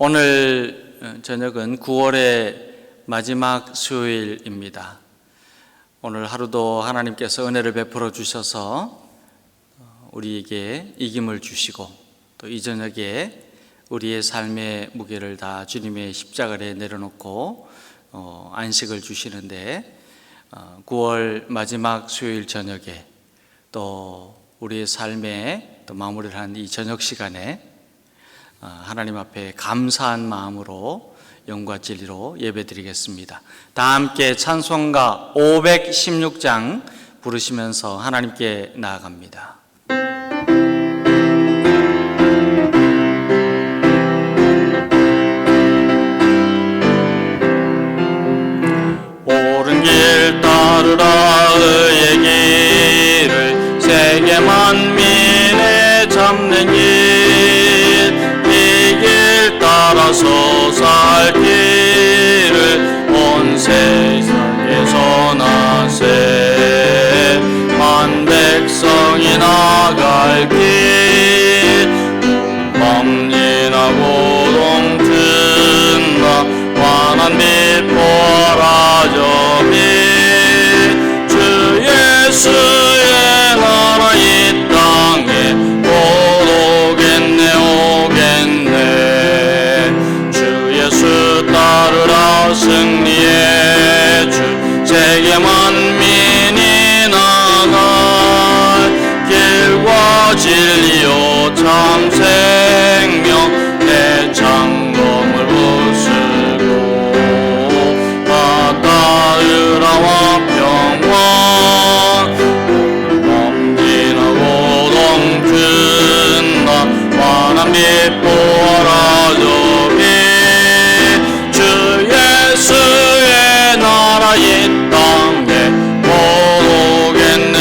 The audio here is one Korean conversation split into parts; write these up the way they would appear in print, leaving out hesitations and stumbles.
오늘 저녁은 9월의 마지막 수요일입니다. 오늘 하루도 하나님께서 은혜를 베풀어 주셔서 우리에게 이김을 주시고 또 이 저녁에 우리의 삶의 무게를 다 주님의 십자가에 내려놓고 안식을 주시는데 9월 마지막 수요일 저녁에 또 우리의 삶에 또 마무리를 한 이 저녁 시간에 하나님 앞에 감사한 마음으로 영과 진리로 예배드리겠습니다. 다 함께 찬송가 516장 부르시면서 하나님께 나아갑니다. 옳은 길 따르라 의의 길을 세계 만민에 잡는 길 따라서 살 길을 온 세상에 전하세. 만 백성이 나갈 길 범인하고 동튼나 환한 빛 보아라 저빛. 주 예수의 나라 이 땅에 곧 오겠네 오겠네. 따르라 승리의 주 세계 만민이 나갈 길과 진리요 참 생명 내 장검을 부수고. 따르라와 평화 범진하고 동튼나 환한 빛 보아라 저빛. 예수의 나라 이 땅에 곧 오겠네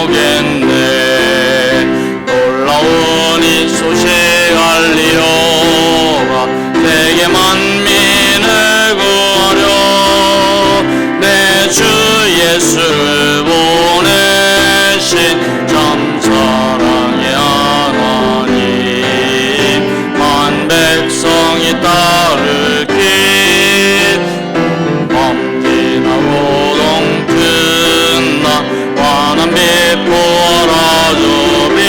오겠네. 놀라운 이 소식 알리려가 세계 만민을 구하려 내 주 예수를 보내신 참 사랑의 하나님. 만 백성이 따를 길 환한 빛 보아라 저빛.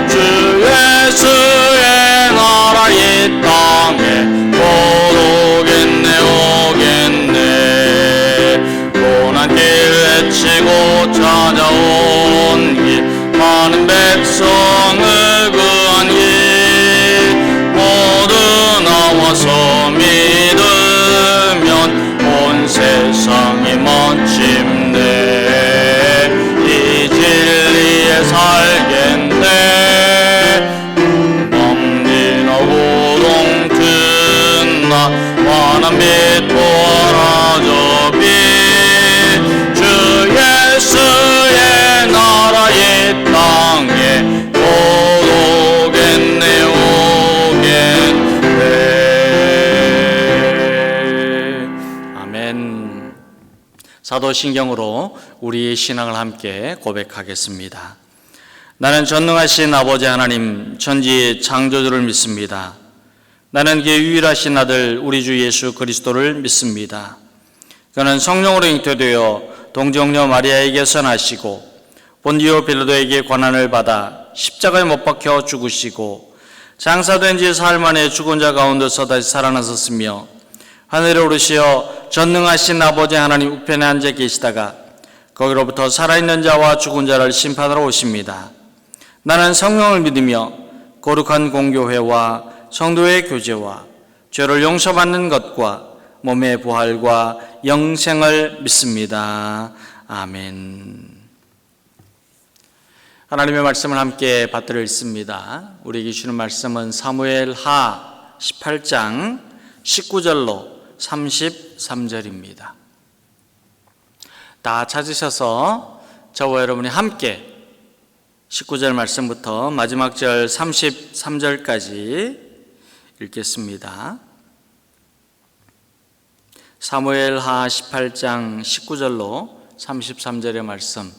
주 예수의 나라 이 땅에 곧 오겠네 오겠네. 고난 길 헤치고 찾아온 길 많은 백성을 구한 길 모두 나와서 믿으면 온 세상이 마침내 살겠네. 범진하고 동튼나 환한 빛 보아라 저빛. 주 예수의 나라 이 땅에 곧 오겠네 오겠네. 아멘. 사도신경으로 우리의 신앙을 함께 고백하겠습니다. 나는 전능하신 아버지 하나님 천지의 창조주를 믿습니다. 나는 그의 유일하신 아들 우리 주 예수 그리스도를 믿습니다. 그는 성령으로 잉태되어 동정녀 마리아에게서 나시고 본디오 빌라도에게 고난을 받아 십자가에 못 박혀 죽으시고 장사된 지 사흘 만에 죽은 자 가운데서 다시 살아나셨으며 하늘에 오르시어 전능하신 아버지 하나님 우편에 앉아 계시다가 거기로부터 살아있는 자와 죽은 자를 심판하러 오십니다. 나는 성령을 믿으며 거룩한 공교회와 성도의 교제와 죄를 용서받는 것과 몸의 부활과 영생을 믿습니다. 아멘. 하나님의 말씀을 함께 받들어 읽습니다. 우리에게 주는 말씀은 사무엘하 18장 19절로 33절입니다. 다 찾으셔서 저와 여러분이 함께 19절 말씀부터 마지막 절 33절까지 읽겠습니다. 사무엘하 18장 19절로 33절의 말씀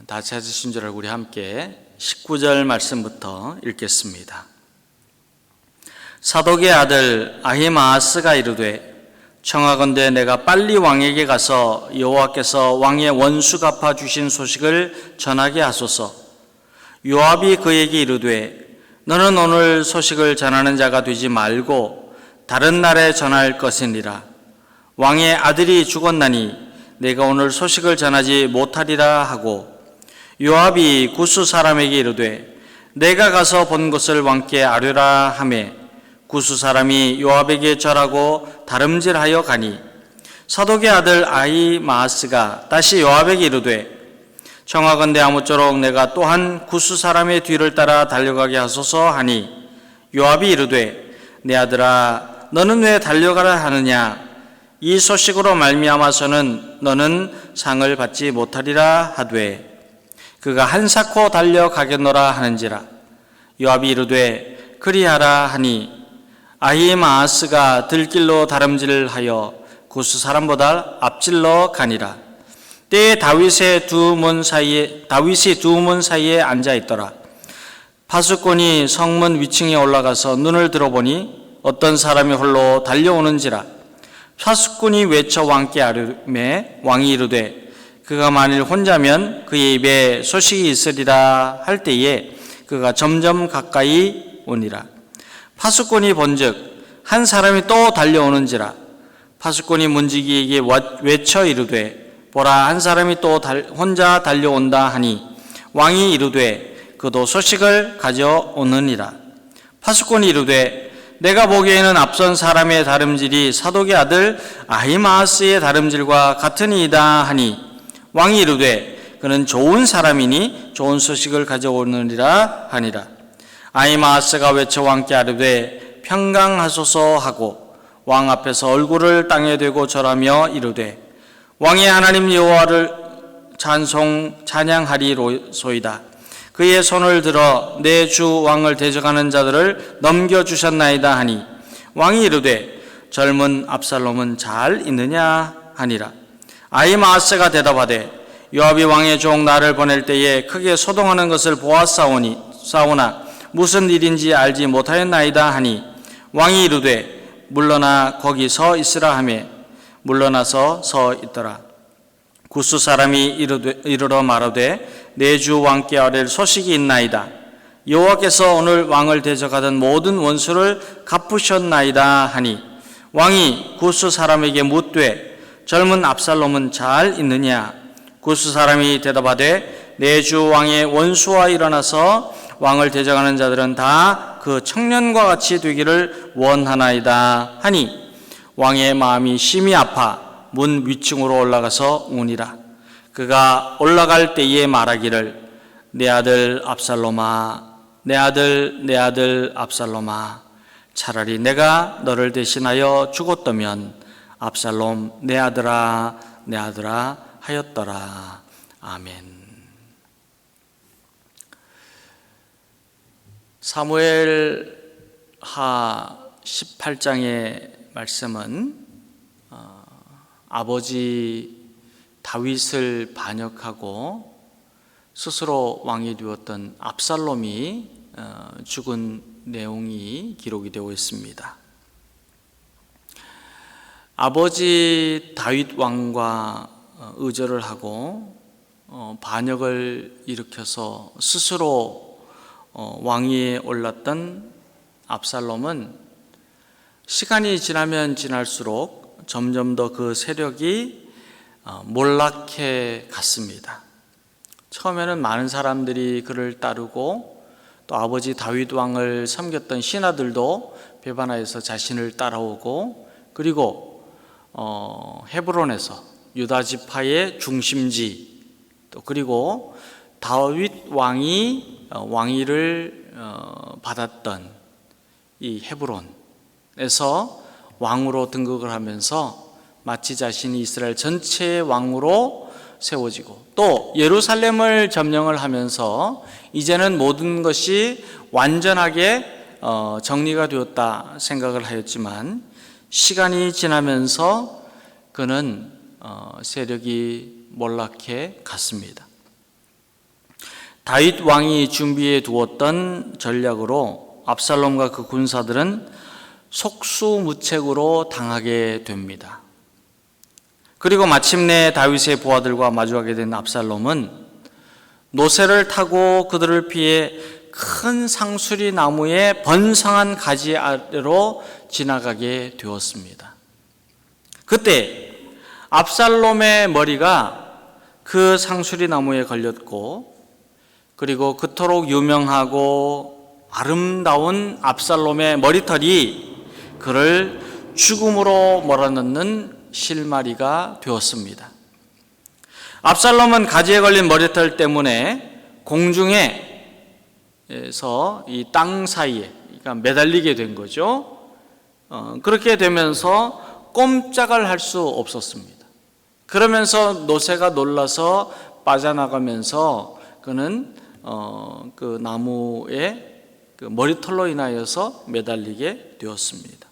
다 찾으신 줄 알고 우리 함께 19절 말씀부터 읽겠습니다. 사독의 아들 아히마아스가 이르되 청하건대 내가 빨리 왕에게 가서 여호와께서 왕의 원수 갚아 주신 소식을 전하게 하소서. 요압이 그에게 이르되 너는 오늘 소식을 전하는 자가 되지 말고 다른 날에 전할 것이니라. 왕의 아들이 죽었나니 내가 오늘 소식을 전하지 못하리라 하고, 요압이 구스 사람에게 이르되 내가 가서 본 것을 왕께 아뢰라 하매 구스 사람이 요압에게 절하고 다름질하여 가니, 사독의 아들 아히마아스가 다시 요압에게 이르되 청하건대 아무쪼록 내가 또한 구스 사람의 뒤를 따라 달려가게 하소서 하니, 요압이 이르되 내 아들아 너는 왜 달려가라 하느냐? 이 소식으로 말미암아서는 너는 상을 받지 못하리라 하되 그가 한사코 달려가겠노라 하는지라. 요압이 이르되 그리하라 하니 아히마아스가 들길로 다름질하여 구스 사람보다 앞질러 가니라. 때에 다윗이 두 문 사이에 앉아 있더라. 파수꾼이 성문 위층에 올라가서 눈을 들어보니 어떤 사람이 홀로 달려오는지라. 파수꾼이 외쳐 왕께 아뢰매 왕이 이르되 그가 만일 혼자면 그의 입에 소식이 있으리라 할 때에 그가 점점 가까이 오니라. 파수꾼이 본즉 한 사람이 또 달려오는지라. 파수꾼이 문지기에게 외쳐 이르되 보라, 한 사람이 또 혼자 달려온다 하니 왕이 이르되 그도 소식을 가져오느니라. 파수꾼이 이르되 내가 보기에는 앞선 사람의 다름질이 사독의 아들 아히마아스의 다름질과 같으니이다 하니, 왕이 이르되 그는 좋은 사람이니 좋은 소식을 가져오느니라 하니라. 아히마아스가 외쳐 왕께 아뢰되 평강하소서 하고 왕 앞에서 얼굴을 땅에 대고 절하며 이르되 왕의 하나님 여호와를 찬양하리소이다. 그의 손을 들어 내 주 왕을 대적하는 자들을 넘겨주셨나이다 하니, 왕이 이르되 젊은 압살롬은 잘 있느냐 하니라. 아히마아스가 대답하되 요압이 왕의 종 나를 보낼 때에 크게 소동하는 것을 보았사오나 무슨 일인지 알지 못하였나이다 하니, 왕이 이르되 물러나 거기 서 있으라 하며 물러나서 서 있더라. 구스 사람이 이르러 말하되 내 주 왕께 아뢰 소식이 있나이다. 여호와께서 오늘 왕을 대적하던 모든 원수를 갚으셨나이다 하니, 왕이 구스 사람에게 묻되 젊은 압살롬은 잘 있느냐? 구스 사람이 대답하되 내 주 왕의 원수와 일어나서 왕을 대적하는 자들은 다 그 청년과 같이 되기를 원하나이다 하니, 왕의 마음이 심히 아파 문 위층으로 올라가서 우니라. 그가 올라갈 때에 말하기를 내 아들 압살롬아, 내 아들 압살롬아, 차라리 내가 너를 대신하여 죽었다면 압살롬 내 아들아 하였더라. 아멘. 사무엘하 18장의 말씀은 아버지 다윗을 반역하고 스스로 왕이 되었던 압살롬이 죽은 내용이 기록이 되어 있습니다. 아버지 다윗 왕과 의절을 하고 반역을 일으켜서 스스로 왕위에 올랐던 압살롬은 시간이 지나면 지날수록 점점 더 그 세력이 몰락해 갔습니다. 처음에는 많은 사람들이 그를 따르고 또 아버지 다윗 왕을 섬겼던 신하들도 배반하여서 자신을 따라오고, 그리고 헤브론에서 유다 지파의 중심지, 또 그리고 다윗 왕이 왕위를 받았던 이 헤브론에서 왕으로 등극을 하면서 마치 자신이 이스라엘 전체의 왕으로 세워지고, 또 예루살렘을 점령을 하면서 이제는 모든 것이 완전하게 정리가 되었다 생각을 하였지만, 시간이 지나면서 그는 세력이 몰락해 갔습니다. 다윗 왕이 준비해 두었던 전략으로 압살롬과 그 군사들은 속수무책으로 당하게 됩니다. 그리고 마침내 다윗의 부하들과 마주하게 된 압살롬은 노새를 타고 그들을 피해 큰 상수리 나무의 번성한 가지 아래로 지나가게 되었습니다. 그때 압살롬의 머리가 그 상수리 나무에 걸렸고, 그리고 그토록 유명하고 아름다운 압살롬의 머리털이 그를 죽음으로 몰아넣는 실마리가 되었습니다. 압살롬은 가지에 걸린 머리털 때문에 공중에서 이 땅 사이에 그러니까 매달리게 된 거죠. 그렇게 되면서 꼼짝을 할 수 없었습니다. 그러면서 노새가 놀라서 빠져나가면서 그는 그 나무에 그 머리털로 인하여서 매달리게 되었습니다.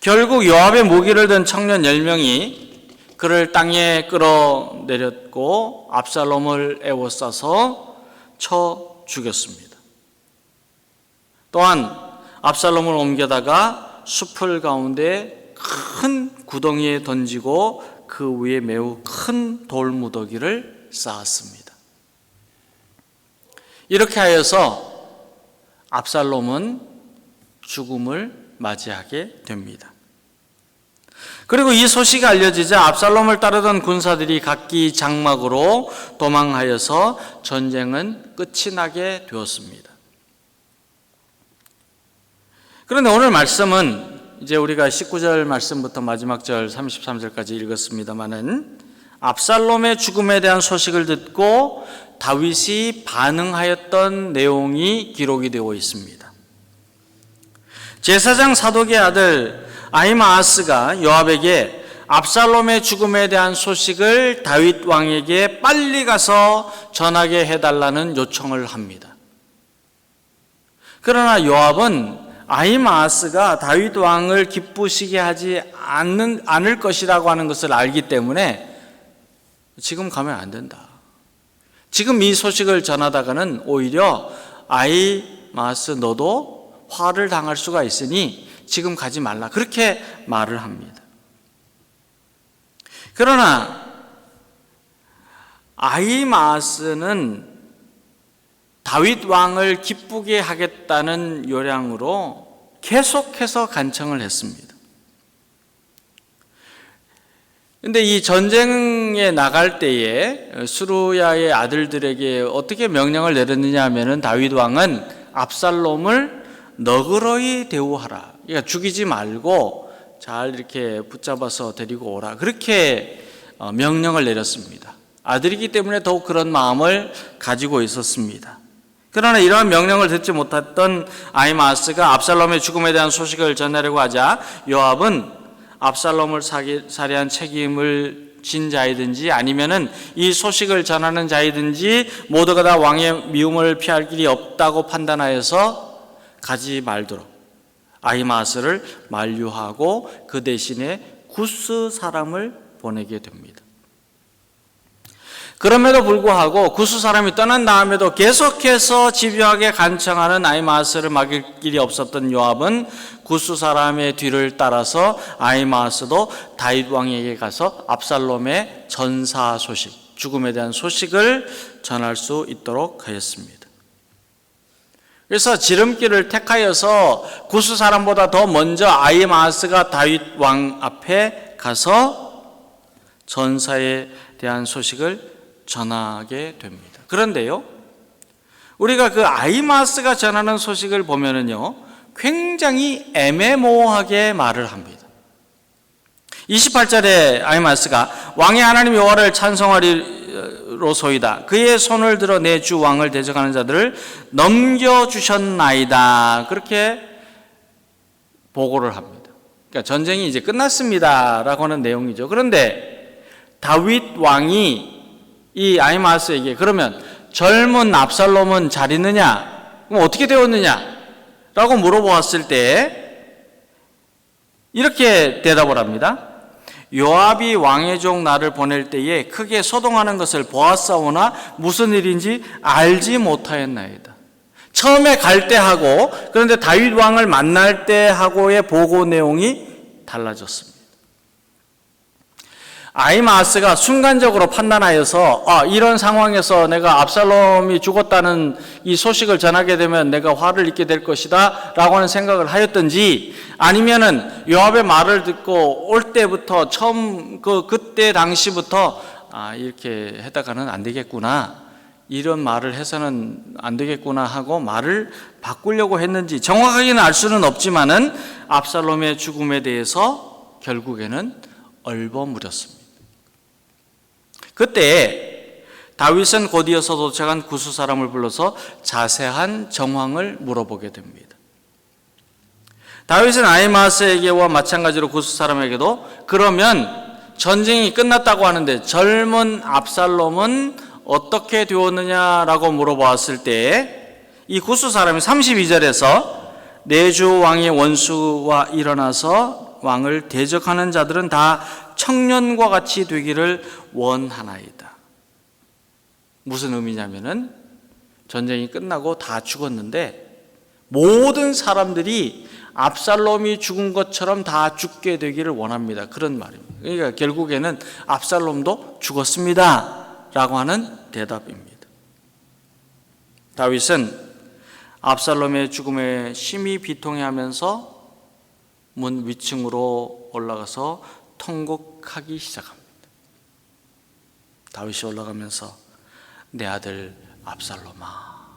결국 요압의 무기를 든 청년 10명이 그를 땅에 끌어내렸고 압살롬을 에워싸서 쳐 죽였습니다. 또한 압살롬을 옮겨다가 숲을 가운데 큰 구덩이에 던지고 그 위에 매우 큰 돌무더기를 쌓았습니다. 이렇게 하여서 압살롬은 죽음을 맞이하게 됩니다. 그리고 이 소식이 알려지자 압살롬을 따르던 군사들이 각기 장막으로 도망하여서 전쟁은 끝이 나게 되었습니다. 그런데 오늘 말씀은 이제 우리가 19절 말씀부터 마지막 절 33절까지 읽었습니다마는 압살롬의 죽음에 대한 소식을 듣고 다윗이 반응하였던 내용이 기록이 되어 있습니다. 제사장 사독의 아들 아히마아스가 요압에게 압살롬의 죽음에 대한 소식을 다윗 왕에게 빨리 가서 전하게 해달라는 요청을 합니다. 그러나 요압은 아히마아스가 다윗 왕을 기쁘시게 하지 않을 것이라고 하는 것을 알기 때문에 지금 가면 안 된다. 지금 이 소식을 전하다가는 오히려 아히마아스 너도 화를 당할 수가 있으니 지금 가지 말라. 그렇게 말을 합니다. 그러나 아히마아스는 다윗 왕을 기쁘게 하겠다는 요량으로 계속해서 간청을 했습니다. 그런데 이 전쟁에 나갈 때에 수루야의 아들들에게 어떻게 명령을 내렸느냐 하면은 다윗 왕은 압살롬을 너그러이 대우하라. 그러니까 죽이지 말고 잘 이렇게 붙잡아서 데리고 오라. 그렇게 명령을 내렸습니다. 아들이기 때문에 더욱 그런 마음을 가지고 있었습니다. 그러나 이러한 명령을 듣지 못했던 아히마아스가 압살롬의 죽음에 대한 소식을 전하려고 하자 요압은 압살롬을 살해한 책임을 진 자이든지 아니면은 이 소식을 전하는 자이든지 모두가 다 왕의 미움을 피할 길이 없다고 판단하여서 가지 말도록 아히마아스를 만류하고 그 대신에 구스 사람을 보내게 됩니다. 그럼에도 불구하고 구스 사람이 떠난 다음에도 계속해서 집요하게 간청하는 아히마아스를 막을 길이 없었던 요압은 구스 사람의 뒤를 따라서 아히마아스도 다윗 왕에게 가서 압살롬의 전사 소식, 죽음에 대한 소식을 전할 수 있도록 하였습니다. 그래서 지름길을 택하여서 구스 사람보다 더 먼저 아히마아스가 다윗 왕 앞에 가서 전사에 대한 소식을 전하게 됩니다. 그런데요, 우리가 그 아히마아스가 전하는 소식을 보면은요, 굉장히 애매모호하게 말을 합니다. 28절에 아히마아스가 왕의 하나님 여호와를 찬송하리로소이다. 그의 손을 들어 내 주 왕을 대적하는 자들을 넘겨주셨나이다. 그렇게 보고를 합니다. 그러니까 전쟁이 이제 끝났습니다라고 하는 내용이죠. 그런데 다윗 왕이 이 아히마아스에게 그러면 젊은 압살롬은 잘 있느냐? 그럼 어떻게 되었느냐? 라고 물어보았을 때 이렇게 대답을 합니다. 요압이 왕의 종 나를 보낼 때에 크게 소동하는 것을 보았사오나 무슨 일인지 알지 못하였나이다. 처음에 갈 때하고 그런데 다윗 왕을 만날 때하고의 보고 내용이 달라졌습니다. 아히마아스가 순간적으로 판단하여서 이런 상황에서 내가 압살롬이 죽었다는 이 소식을 전하게 되면 내가 화를 입게 될 것이다 라고 하는 생각을 하였던지, 아니면은 요압의 말을 듣고 올 때부터 처음 그때 당시부터 이렇게 했다가는 안 되겠구나, 이런 말을 해서는 안 되겠구나 하고 말을 바꾸려고 했는지 정확하게는 알 수는 없지만은 압살롬의 죽음에 대해서 결국에는 얼버무렸습니다. 그때 다윗은 곧이어서 도착한 구스 사람을 불러서 자세한 정황을 물어보게 됩니다. 다윗은 아히마아스에게와 마찬가지로 구스 사람에게도 그러면 전쟁이 끝났다고 하는데 젊은 압살롬은 어떻게 되었느냐라고 물어보았을 때 이 구스 사람이 32절에서 내주 왕의 원수와 일어나서 왕을 대적하는 자들은 다 청년과 같이 되기를 원하나이다. 무슨 의미냐면은 전쟁이 끝나고 다 죽었는데 모든 사람들이 압살롬이 죽은 것처럼 다 죽게 되기를 원합니다. 그런 말입니다. 그러니까 결국에는 압살롬도 죽었습니다 라고 하는 대답입니다. 다윗은 압살롬의 죽음에 심히 비통해하면서 문 위층으로 올라가서 통곡하기 시작합니다. 다윗이 올라가면서 내 아들 압살롬아,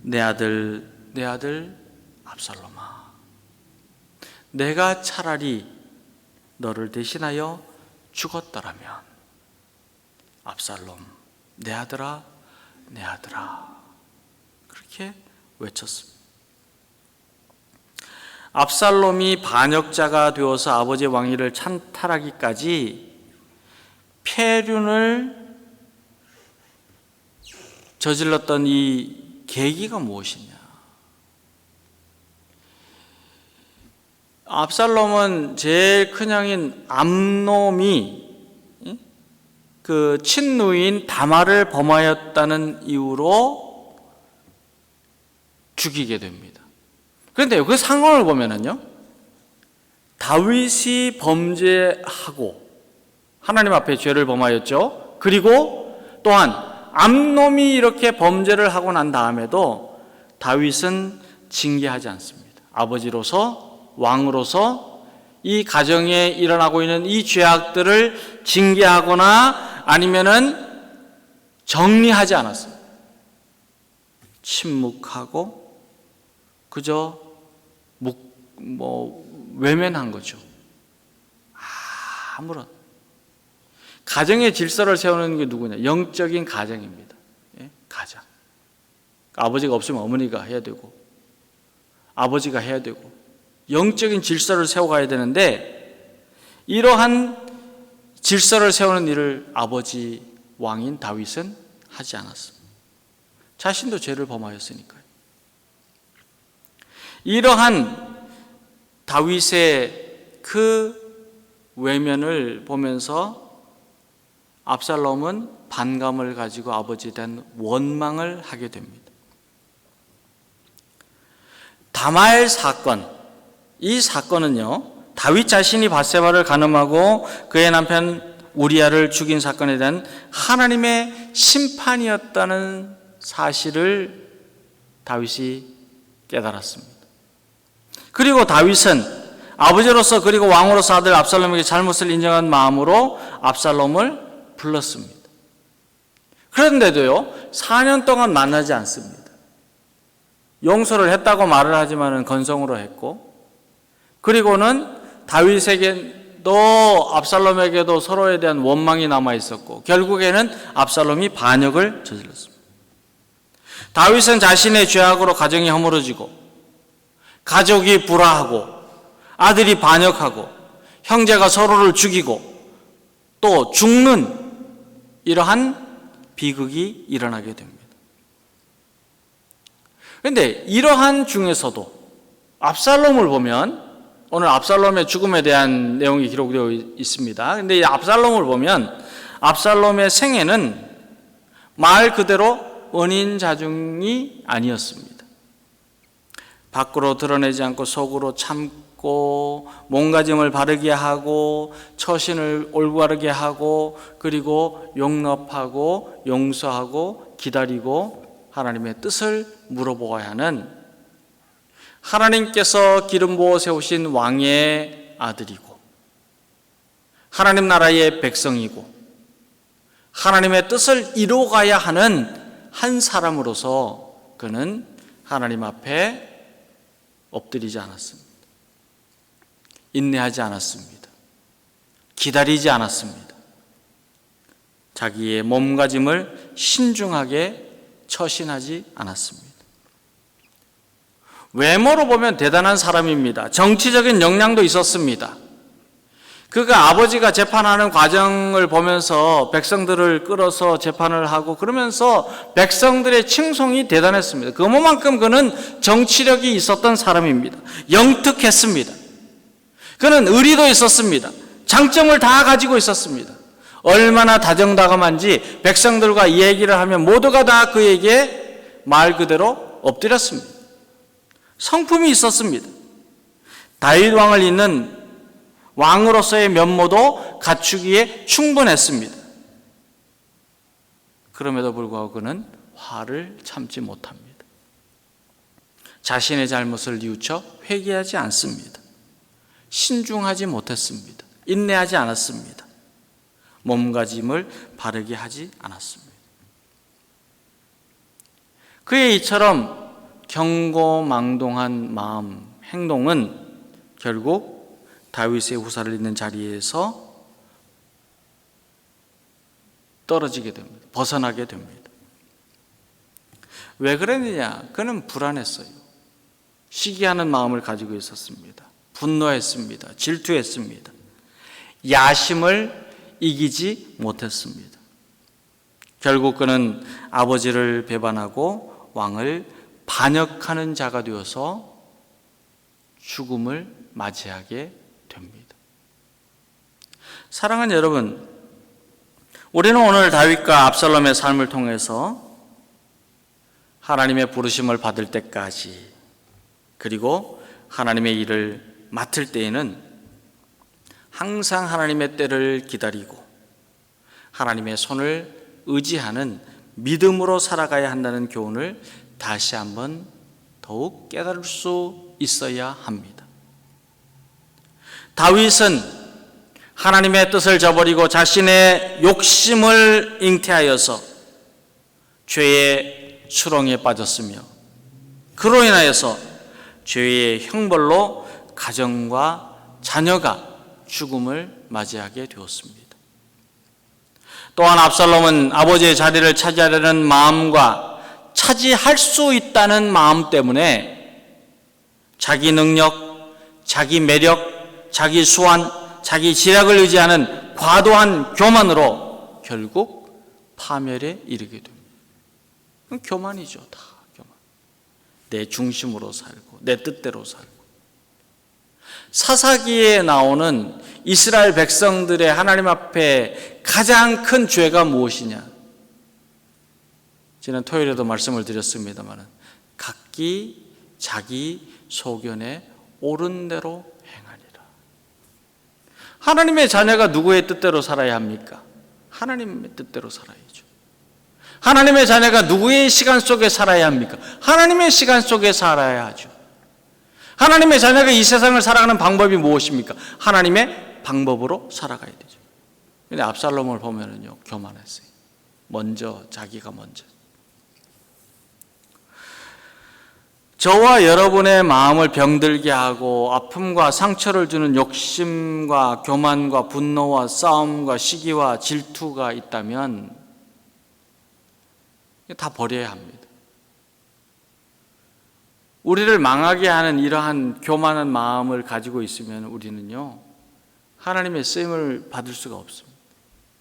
내 아들 압살롬아, 내가 차라리 너를 대신하여 죽었더라면, 압살롬 내 아들아 내 아들아, 그렇게 외쳤습니다. 압살롬이 반역자가 되어서 아버지의 왕위를 찬탈하기까지 폐륜을 저질렀던 이 계기가 무엇이냐? 압살롬은 제일 큰 형인 암놈이 그 친누인 다말을 범하였다는 이유로 죽이게 됩니다. 그런데 그 상황을 보면은요, 다윗이 범죄하고 하나님 앞에 죄를 범하였죠. 그리고 또한 암놈이 이렇게 범죄를 하고 난 다음에도 다윗은 징계하지 않습니다. 아버지로서, 왕으로서 이 가정에 일어나고 있는 이 죄악들을 징계하거나 아니면은 정리하지 않았습니다. 침묵하고 그저 외면한 거죠. 아무런. 가정의 질서를 세우는 게 누구냐? 영적인 가정입니다. 예? 가정. 아버지가 없으면 어머니가 해야 되고, 아버지가 해야 되고, 영적인 질서를 세워가야 되는데, 이러한 질서를 세우는 일을 아버지 왕인 다윗은 하지 않았습니다. 자신도 죄를 범하였으니까요. 이러한 다윗의 그 외면을 보면서 압살롬은 반감을 가지고 아버지에 대한 원망을 하게 됩니다. 다말 사건, 이 사건은요, 다윗 자신이 밧세바를 간음하고 그의 남편 우리아를 죽인 사건에 대한 하나님의 심판이었다는 사실을 다윗이 깨달았습니다. 그리고 다윗은 아버지로서 그리고 왕으로서 아들 압살롬에게 잘못을 인정한 마음으로 압살롬을 불렀습니다. 그런데도요, 4년 동안 만나지 않습니다. 용서를 했다고 말을 하지만은 건성으로 했고, 그리고는 다윗에게도 압살롬에게도 서로에 대한 원망이 남아 있었고, 결국에는 압살롬이 반역을 저질렀습니다. 다윗은 자신의 죄악으로 가정이 허물어지고, 가족이 불화하고, 아들이 반역하고, 형제가 서로를 죽이고, 또 죽는 이러한 비극이 일어나게 됩니다. 그런데 이러한 중에서도 압살롬을 보면, 오늘 압살롬의 죽음에 대한 내용이 기록되어 있습니다. 그런데 이 압살롬을 보면 압살롬의 생애는 말 그대로 은인 자중이 아니었습니다. 밖으로 드러내지 않고 속으로 참고 몸가짐을 바르게 하고 처신을 올바르게 하고 그리고 용납하고 용서하고 기다리고 하나님의 뜻을 물어보아야 하는 하나님께서 기름 부어 세우신 왕의 아들이고 하나님 나라의 백성이고 하나님의 뜻을 이루어가야 하는 한 사람으로서 그는 하나님 앞에 엎드리지 않았습니다. 인내하지 않았습니다. 기다리지 않았습니다. 자기의 몸가짐을 신중하게 처신하지 않았습니다. 외모로 보면 대단한 사람입니다. 정치적인 역량도 있었습니다. 그가 아버지가 재판하는 과정을 보면서 백성들을 끌어서 재판을 하고 그러면서 백성들의 칭송이 대단했습니다. 그만큼 그는 정치력이 있었던 사람입니다. 영특했습니다. 그는 의리도 있었습니다. 장점을 다 가지고 있었습니다. 얼마나 다정다감한지 백성들과 이 얘기를 하면 모두가 다 그에게 말 그대로 엎드렸습니다. 성품이 있었습니다. 다윗 왕을 잇는 왕으로서의 면모도 갖추기에 충분했습니다. 그럼에도 불구하고 그는 화를 참지 못합니다. 자신의 잘못을 뉘우쳐 회개하지 않습니다. 신중하지 못했습니다. 인내하지 않았습니다. 몸가짐을 바르게 하지 않았습니다. 그의 이처럼 경고망동한 마음, 행동은 결국 다윗의 후사를 잇는 자리에서 떨어지게 됩니다. 벗어나게 됩니다. 왜 그랬느냐? 그는 불안했어요. 시기하는 마음을 가지고 있었습니다. 분노했습니다. 질투했습니다. 야심을 이기지 못했습니다. 결국 그는 아버지를 배반하고 왕을 반역하는 자가 되어서 죽음을 맞이하게 됩니다. 사랑하는 여러분, 우리는 오늘 다윗과 압살롬의 삶을 통해서 하나님의 부르심을 받을 때까지 그리고 하나님의 일을 맡을 때에는 항상 하나님의 때를 기다리고 하나님의 손을 의지하는 믿음으로 살아가야 한다는 교훈을 다시 한번 더욱 깨달을 수 있어야 합니다. 다윗은 하나님의 뜻을 저버리고 자신의 욕심을 잉태하여서 죄의 수렁에 빠졌으며 그로 인하여서 죄의 형벌로 가정과 자녀가 죽음을 맞이하게 되었습니다. 또한 압살롬은 아버지의 자리를 차지하려는 마음과 차지할 수 있다는 마음 때문에 자기 능력, 자기 매력, 자기 수완, 자기 지략을 의지하는 과도한 교만으로 결국 파멸에 이르게 됩니다. 교만이죠. 다 교만. 내 중심으로 살고 내 뜻대로 살고. 사사기에 나오는 이스라엘 백성들의 하나님 앞에 가장 큰 죄가 무엇이냐? 지난 토요일에도 말씀을 드렸습니다만 각기 자기 소견에 옳은 대로 행하니라. 하나님의 자녀가 누구의 뜻대로 살아야 합니까? 하나님의 뜻대로 살아야죠. 하나님의 자녀가 누구의 시간 속에 살아야 합니까? 하나님의 시간 속에 살아야 하죠. 하나님의 자녀가 이 세상을 살아가는 방법이 무엇입니까? 하나님의 방법으로 살아가야 되죠. 근데 압살롬을 보면은요, 교만했어요. 자기가 먼저. 저와 여러분의 마음을 병들게 하고 아픔과 상처를 주는 욕심과 교만과 분노와 싸움과 시기와 질투가 있다면 다 버려야 합니다. 우리를 망하게 하는 이러한 교만한 마음을 가지고 있으면 우리는요, 하나님의 쓰임을 받을 수가 없습니다.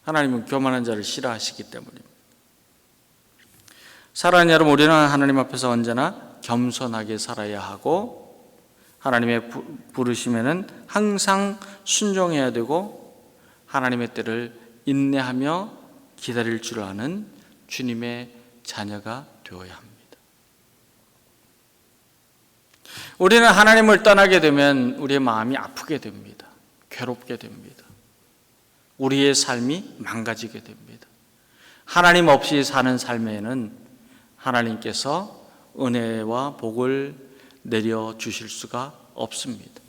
하나님은 교만한 자를 싫어하시기 때문입니다. 사랑하는 여러분, 우리는 하나님 앞에서 언제나 겸손하게 살아야 하고 하나님의 부르심에는 항상 순종해야 되고 하나님의 때를 인내하며 기다릴 줄 아는 주님의 자녀가 되어야 합니다. 우리는 하나님을 떠나게 되면 우리의 마음이 아프게 됩니다. 괴롭게 됩니다. 우리의 삶이 망가지게 됩니다. 하나님 없이 사는 삶에는 하나님께서 은혜와 복을 내려주실 수가 없습니다.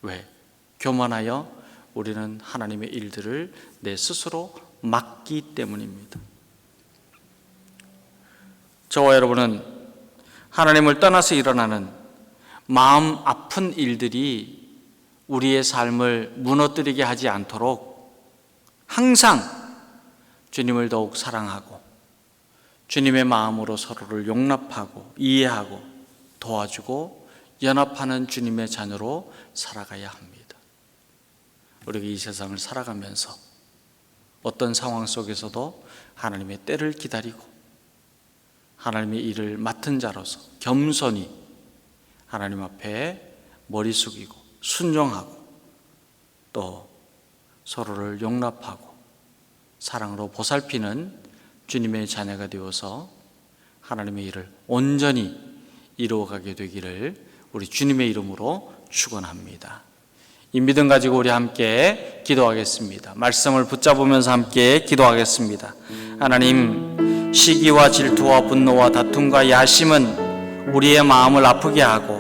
왜? 교만하여 우리는 하나님의 일들을 내 스스로 막기 때문입니다. 저와 여러분은 하나님을 떠나서 일어나는 마음 아픈 일들이 우리의 삶을 무너뜨리게 하지 않도록 항상 주님을 더욱 사랑하고 주님의 마음으로 서로를 용납하고 이해하고 도와주고 연합하는 주님의 자녀로 살아가야 합니다. 우리가 이 세상을 살아가면서 어떤 상황 속에서도 하나님의 때를 기다리고 하나님의 일을 맡은 자로서 겸손히 하나님 앞에 머리 숙이고 순종하고 또 서로를 용납하고 사랑으로 보살피는 주님의 자녀가 되어서 하나님의 일을 온전히 이루어가게 되기를 우리 주님의 이름으로 축원합니다. 이 믿음 가지고 우리 함께 기도하겠습니다. 말씀을 붙잡으면서 함께 기도하겠습니다. 하나님, 시기와 질투와 분노와 다툼과 야심은 우리의 마음을 아프게 하고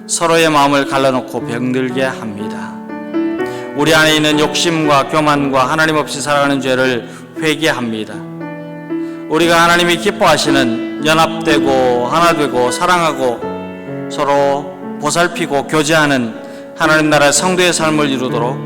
서로의 마음을 갈라놓고 병들게 합니다. 우리 안에 있는 욕심과 교만과 하나님 없이 살아가는 죄를 회개합니다. 우리가 하나님이 기뻐하시는 연합되고 하나되고 사랑하고 서로 보살피고 교제하는 하나님 나라의 성도의 삶을 이루도록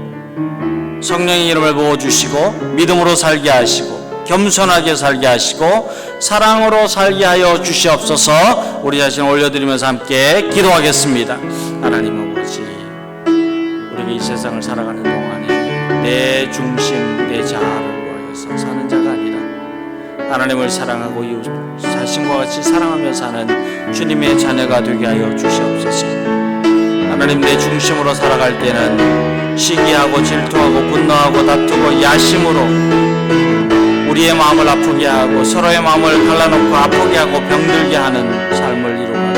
성령의 이름을 부어주시고 믿음으로 살게 하시고 겸손하게 살게 하시고 사랑으로 살게 하여 주시옵소서. 우리 자신을 올려드리면서 함께 기도하겠습니다. 하나님 아버지, 우리가 이 세상을 살아가는 동안에 내 중심, 내 자아를 위하여서 사는 자가 아니라 하나님을 사랑하고 이웃 자신과 같이 사랑하며 사는 주님의 자녀가 되게 하여 주시옵소서. 하나님, 내 중심으로 살아갈 때는 시기하고 질투하고 분노하고 다투고 야심으로 우리의 마음을 아프게 하고 서로의 마음을 갈라놓고 아프게 하고 병들게 하는 삶을 이루어가게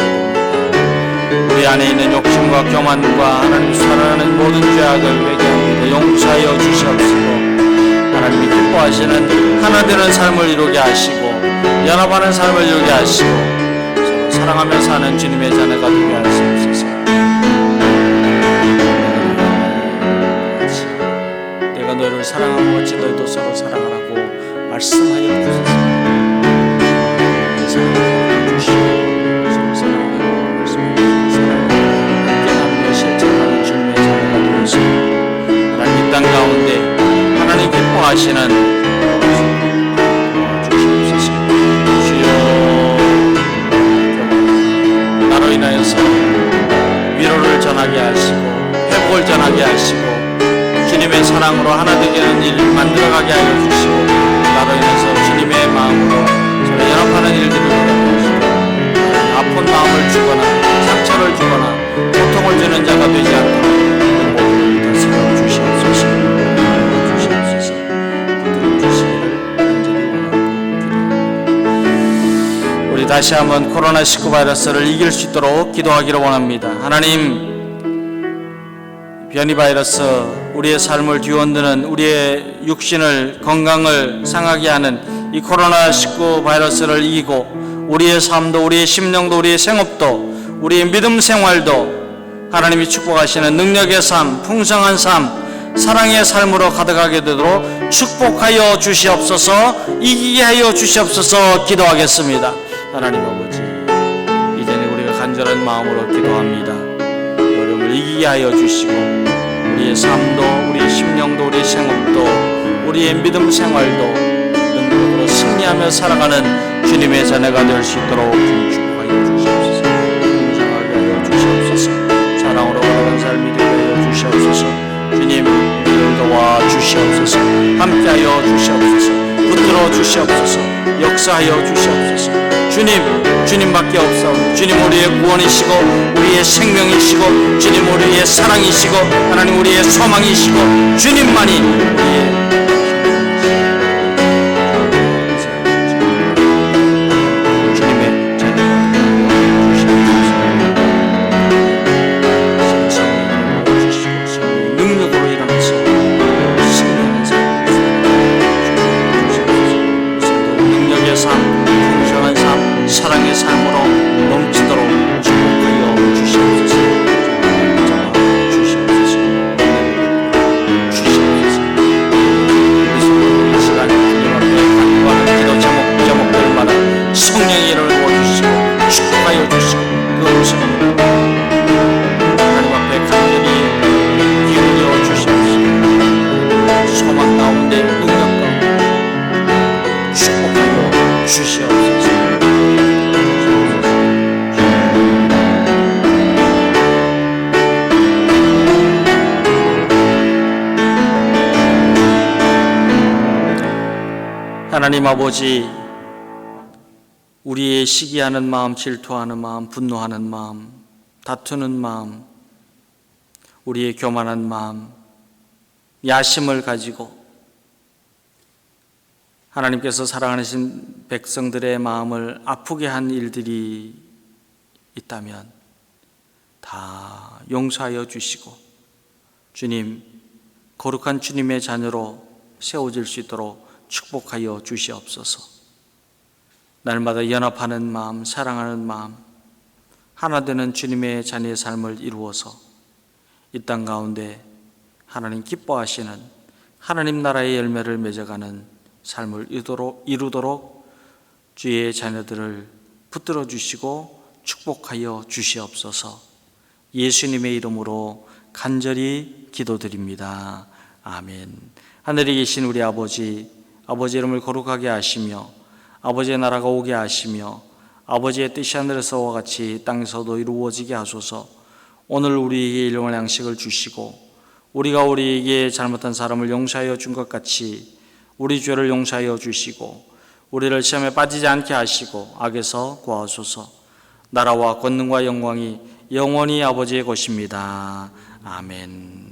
됩니다. 우리 안에 있는 욕심과 교만과 하나님 사랑하는 모든 죄악을 회개합니다. 용서하여 주시옵시고 하나님이 기뻐하시는 하나 되는 삶을 이루게 하시고 연합하는 삶을 이루게 하시고 서로 사랑하며 사는 주님의 자녀가 되게 하시옵소서. 내가 너를 사랑하고 같이 너희도 서로 사랑하라고 말씀하여 주소서. 사랑하여 주시고 서로 사랑하고 말씀하여 사랑하고 함께 나누며 실천하는 주님의 자녀가 되어서 하나님 이 땅 가운데 하나님 기뻐하시는 주시옵소서. 주여, 나로 인하여서 위로를 전하게 하시고 회복을 전하게 하시고 주님의 사랑으로 하나 되게 하는 일을 만들어가게 하여 주시고 나로 인해서 주님의 마음으로 서로 연합하는 일들을 하시고 아픈 마음을 주거나 상처를 주거나 고통을 주는 자가 되지 않도록 모두를 다스려 주시옵소서. 주시옵소서. 부드러워 주시기를 간절히 원하고 기도합니다. 우리 다시 한번 코로나19 바이러스를 이길 수 있도록 기도하기를 원합니다. 하나님, 변이 바이러스 우리의 삶을 뒤흔드는 우리의 육신을 건강을 상하게 하는 이 코로나19 바이러스를 이기고 우리의 삶도 우리의 심령도 우리의 생업도 우리의 믿음 생활도 하나님이 축복하시는 능력의 삶, 풍성한 삶, 사랑의 삶으로 가득하게 되도록 축복하여 주시옵소서. 이기게 하여 주시옵소서. 기도하겠습니다. 하나님 아버지, 이제는 우리가 간절한 마음으로 기도합니다. 어려움을 이기게 하여 주시고 우리의 삶도 우리의 심령도 우리의 생업도 우리의 믿음 생활도 능력으로 승리하며 살아가는 주님의 자녀가 될 수 있도록 축복하여 주시옵소서. 풍성하게 하여 주시옵소서. 사랑으로 걸어간 삶이 되게 하여 주시옵소서. 주님, 우리를 도와 주시옵소서. 함께하여 주시옵소서. 붙들어 주시옵소서. 역사하여 주시옵소서. 주님밖에 없사오니 주님 우리의 구원이시고 우리의 생명이시고 주님 우리의 사랑이시고 하나님 우리의 소망이시고 주님만이 우리의 하나님 아버지, 우리의 시기하는 마음, 질투하는 마음, 분노하는 마음, 다투는 마음, 우리의 교만한 마음, 야심을 가지고 하나님께서 사랑하신 백성들의 마음을 아프게 한 일들이 있다면 다 용서하여 주시고 주님, 거룩한 주님의 자녀로 세워질 수 있도록 축복하여 주시옵소서. 날마다 연합하는 마음, 사랑하는 마음, 하나 되는 주님의 자녀의 삶을 이루어서 이 땅 가운데 하나님 기뻐하시는 하나님 나라의 열매를 맺어가는 삶을 이루도록 주의 자녀들을 붙들어 주시고 축복하여 주시옵소서. 예수님의 이름으로 간절히 기도드립니다. 아멘. 하늘에 계신 우리 아버지, 아버지의 이름을 거룩하게 하시며 아버지의 나라가 오게 하시며 아버지의 뜻이 하늘에서와 같이 땅에서도 이루어지게 하소서. 오늘 우리에게 일용할 양식을 주시고 우리가 우리에게 잘못한 사람을 용서하여 준 것 같이 우리 죄를 용서하여 주시고 우리를 시험에 빠지지 않게 하시고 악에서 구하소서. 나라와 권능과 영광이 영원히 아버지의 것입니다. 아멘.